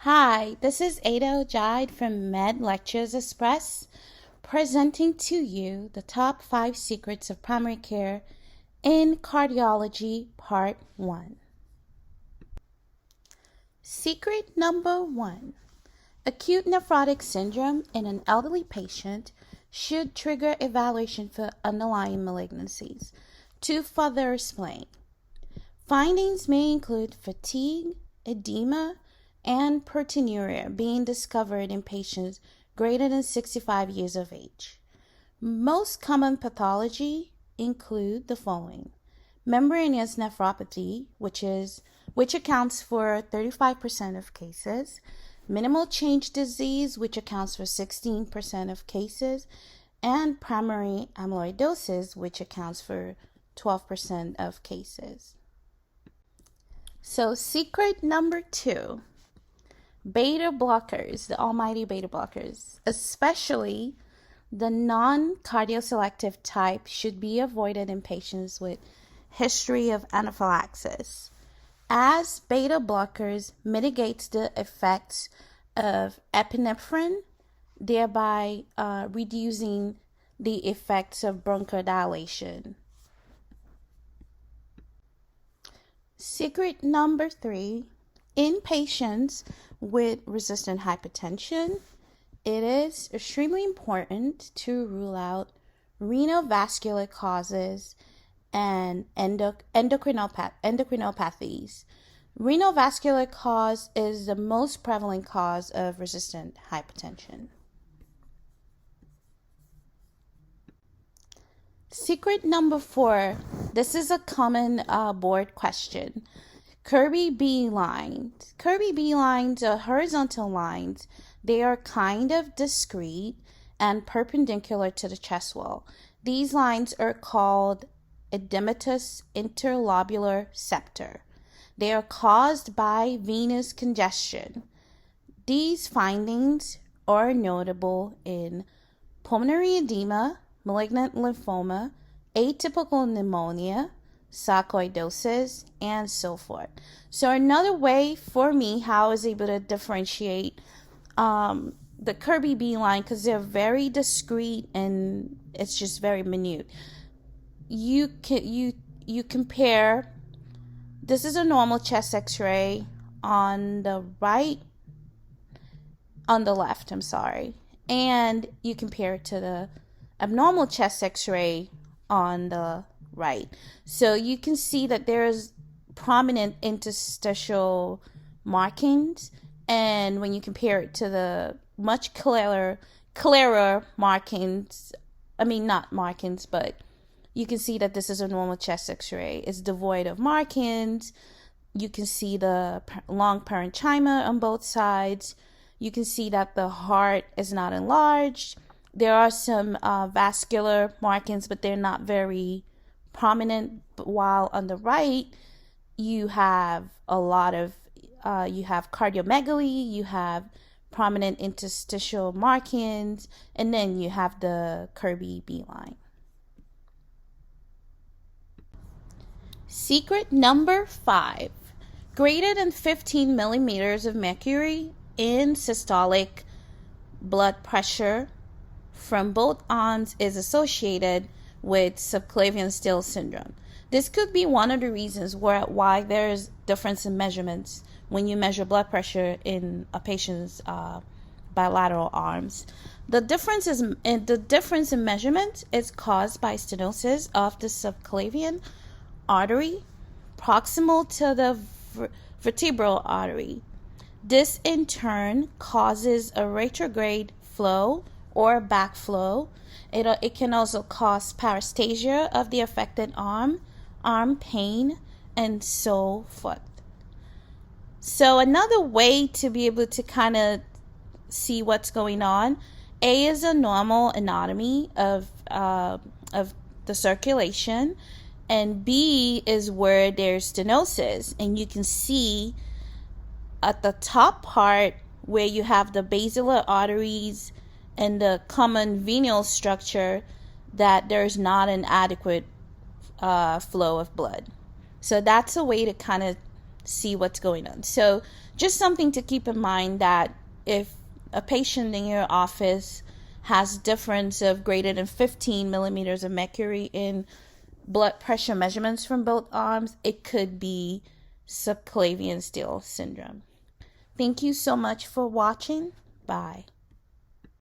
Hi, this is Ada Ojide from Med Lectures Express, presenting to you the top 5 secrets of primary care in cardiology, part 1. Secret number 1. Acute nephrotic syndrome in an elderly patient should trigger evaluation for underlying malignancies. To further explain, findings may include fatigue, edema, and proteinuria being discovered in patients greater than 65 years of age. Most common pathology include the following: membranous nephropathy, which accounts for 35% of cases, minimal change disease, which accounts for 16% of cases, and primary amyloidosis, which accounts for 12% of cases. So, secret number 2. Beta blockers, the almighty beta blockers, especially the non-cardioselective type, should be avoided in patients with history of anaphylaxis, as beta blockers mitigates the effects of epinephrine, thereby reducing the effects of bronchodilation. Secret number 3. In patients with resistant hypertension, it is extremely important to rule out renal vascular causes and endocrinopathies. Renal vascular cause is the most prevalent cause of resistant hypertension. Secret number 4. This is a common board question. Kirby B lines. Kirby B lines are horizontal lines. They are kind of discrete and perpendicular to the chest wall. These lines are called edematous interlobular septa. They are caused by venous congestion. These findings are notable in pulmonary edema, malignant lymphoma, atypical pneumonia, sarcoidosis, and so forth. So another way for me how I was able to differentiate the Kirby B line, because they're very discrete and it's just very minute. You compare. This is a normal chest X-ray on the left, and you compare it to the abnormal chest X-ray on the right. So you can see that there's prominent interstitial markings, and when you compare it to the much clearer markings, not markings, but you can see that this is a normal chest X-ray. It's devoid of markings. You can see the long parenchyma on both sides. You can see that the heart is not enlarged. There are some vascular markings, but they're not very prominent. While on the right, you have a lot of, you have cardiomegaly, you have prominent interstitial markings, and then you have the Kirby B line. Secret number 5. Greater than 15 millimeters of mercury in systolic blood pressure from both arms is associated with subclavian steal syndrome. This could be one of the reasons why there is difference in measurements when you measure blood pressure in a patient's bilateral arms. The difference in measurement is caused by stenosis of the subclavian artery proximal to the vertebral artery. This in turn causes a retrograde flow or backflow. It can also cause paresthesia of the affected arm pain, and so forth. So another way to be able to kind of see what's going on, A is a normal anatomy of the circulation, and B is where there's stenosis, and you can see at the top part where you have the basilar arteries and the common venule structure that there's not an adequate flow of blood. So that's a way to kind of see what's going on. So just something to keep in mind, that if a patient in your office has difference of greater than 15 millimeters of mercury in blood pressure measurements from both arms, it could be subclavian steal syndrome. Thank you so much for watching. Bye.